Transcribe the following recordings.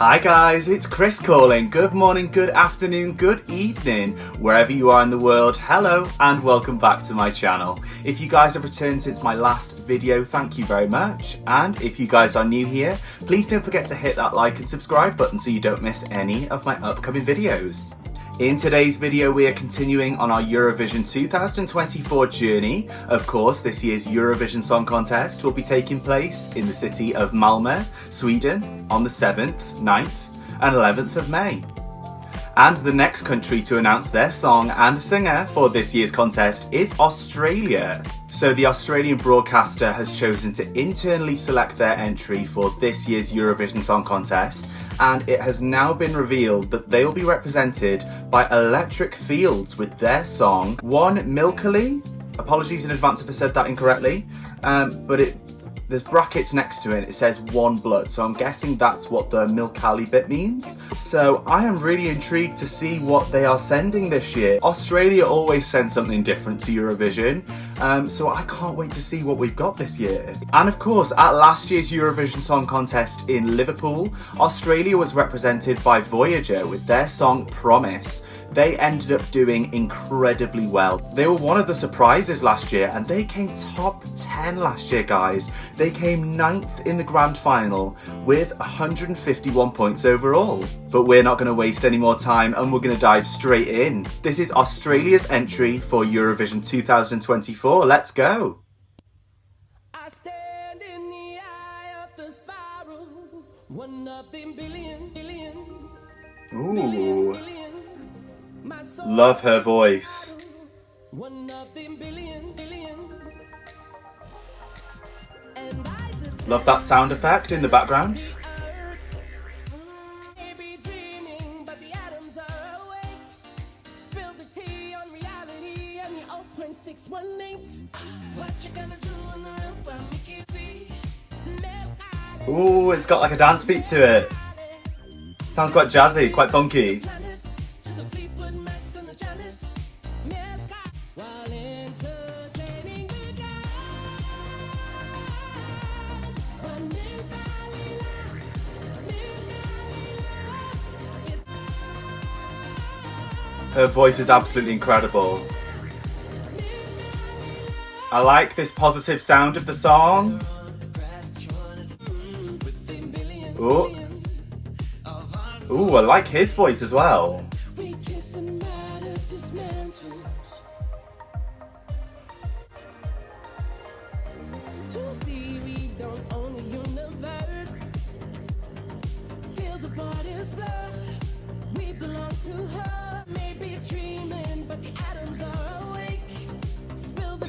Hi guys, it's Chris calling. Good morning, good afternoon, good evening, wherever you are in the world. Hello and welcome back to my channel. If you guys have returned since my last video, thank you very much. And if you guys are new here, please don't forget to hit that like and subscribe button so you don't miss any of my upcoming videos. In today's video, we are continuing on our Eurovision 2024 journey. Of course, this year's Eurovision Song Contest will be taking place in the city of Malmö, Sweden, on the 7th, 9th and 11th of May. And the next country to announce their song and singer for this year's contest is Australia. So the Australian broadcaster has chosen to internally select their entry for this year's Eurovision Song Contest, and it has now been revealed that they will be represented by Electric Fields with their song One Milkali. Apologies in advance if I said that incorrectly, but there's brackets next to it. It says One Blood, so I'm guessing that's what the Milkali bit means. So I am really intrigued to see what they are sending this year. Australia always sends something different to Eurovision, so I can't wait to see what we've got this year. And of course, at last year's Eurovision Song Contest in Liverpool, Australia was represented by Voyager with their song Promise. They ended up doing incredibly well. They were one of the surprises last year and they came top 10 last year, guys. They came 9th in the grand final with 151 points overall. But we're not going to waste any more time and we're going to dive straight in. This is Australia's entry for Eurovision 2024. Let's go. I stand in the eye of the spiral, one of them billions. Ooh. Love her voice. Love that sound effect in the background. Ooh, it's got like a dance beat to it. Sounds quite jazzy, quite funky. Her voice is absolutely incredible. I like this positive sound of the song. Ooh. Ooh, I like his voice as well.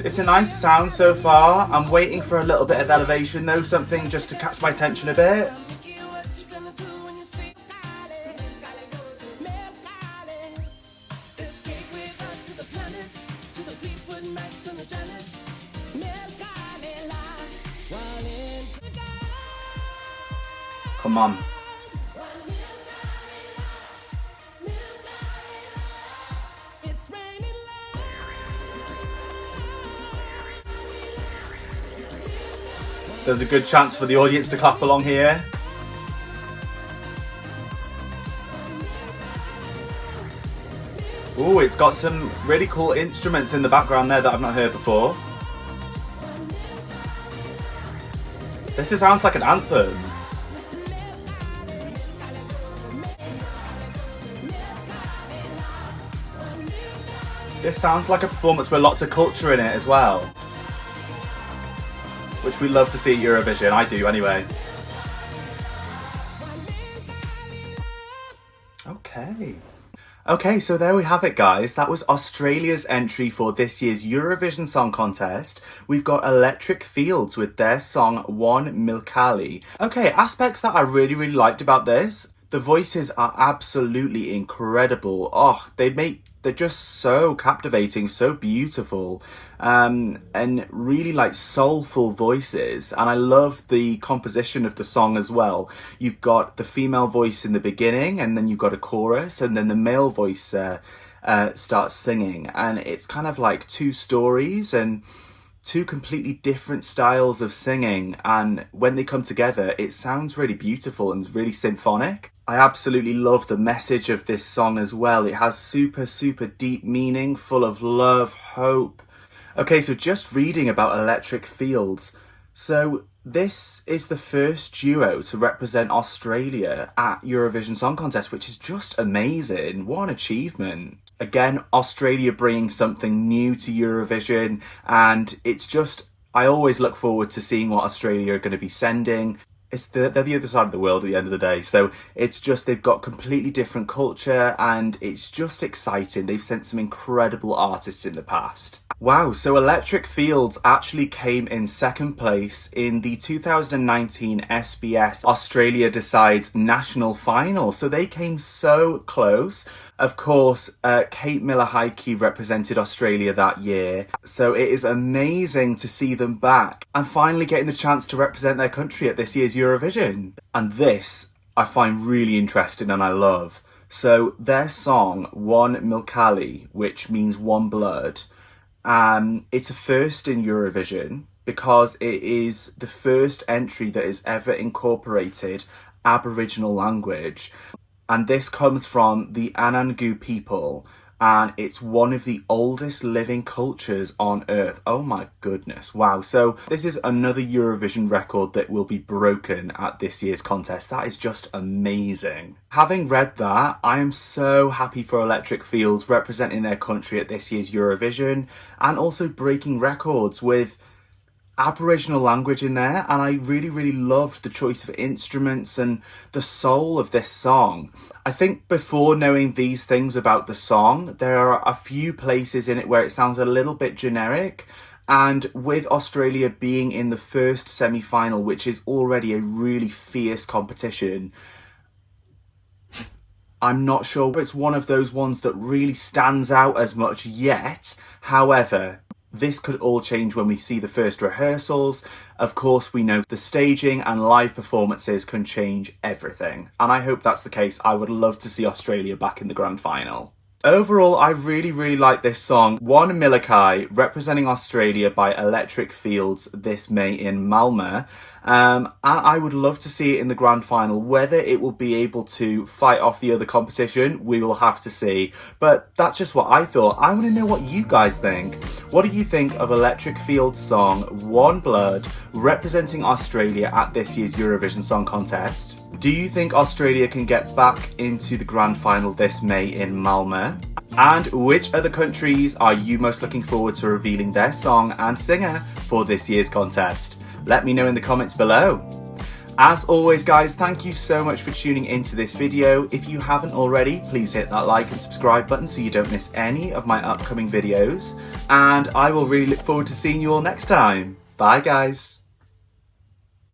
It's a nice sound so far. I'm waiting for a little bit of elevation though, something just to catch my attention a bit. Come on. There's a good chance for the audience to clap along here. Ooh, it's got some really cool instruments in the background there that I've not heard before. This sounds like an anthem. This sounds like a performance with lots of culture in it as well, which we love to see at Eurovision. I do anyway. Okay, so there we have it, guys. That was Australia's entry for this year's Eurovision Song Contest. We've got Electric Fields with their song One Milkali. Okay, aspects that I really liked about this. The voices are absolutely incredible. Oh, they're just so captivating, so beautiful, and really like soulful voices. And I love the composition of the song as well. You've got the female voice in the beginning, and then you've got a chorus, and then the male voice starts singing. And it's kind of like two stories and two completely different styles of singing. And when they come together, it sounds really beautiful and really symphonic. I absolutely love the message of this song as well. It has super, super deep meaning, full of love, hope. Okay, so just reading about Electric Fields. So this is the first duo to represent Australia at Eurovision Song Contest, which is just amazing. What an achievement. Again, Australia bringing something new to Eurovision, and it's just, I always look forward to seeing what Australia are going to be sending. They're the other side of the world at the end of the day, so it's just, they've got completely different culture, and it's just exciting. They've sent some incredible artists in the past. Wow, so Electric Fields actually came in second place in the 2019 SBS Australia Decides National Final, so they came so close. Of course, Kate Miller-Heidke represented Australia that year, so it is amazing to see them back and finally getting the chance to represent their country at this year's Eurovision. And this I find really interesting and I love. So their song, One Milkali, which means one blood, it's a first in Eurovision because it is the first entry that has ever incorporated Aboriginal language. And this comes from the Anangu people, and it's one of the oldest living cultures on Earth. Oh my goodness, wow. So this is another Eurovision record that will be broken at this year's contest. That is just amazing. Having read that, I am so happy for Electric Fields representing their country at this year's Eurovision and also breaking records with Aboriginal language in there, and I really, really loved the choice of instruments and the soul of this song. I think before knowing these things about the song, there are a few places in it where it sounds a little bit generic, and with Australia being in the first semi-final, which is already a really fierce competition, I'm not sure it's one of those ones that really stands out as much yet. However, this could all change when we see the first rehearsals. Of course, we know the staging and live performances can change everything. And I hope that's the case. I would love to see Australia back in the grand final. Overall, I really, really like this song, One Milkali, representing Australia by Electric Fields this May in Malmö. And I would love to see it in the grand final. Whether it will be able to fight off the other competition, we will have to see. But that's just what I thought. I want to know what you guys think. What do you think of Electric Fields' song, One Blood, representing Australia at this year's Eurovision Song Contest? Do you think Australia can get back into the grand final this May in Malmö? And which other countries are you most looking forward to revealing their song and singer for this year's contest? Let me know in the comments below. As always guys, thank you so much for tuning into this video. If you haven't already, please hit that like and subscribe button so you don't miss any of my upcoming videos. And I will really look forward to seeing you all next time. Bye guys.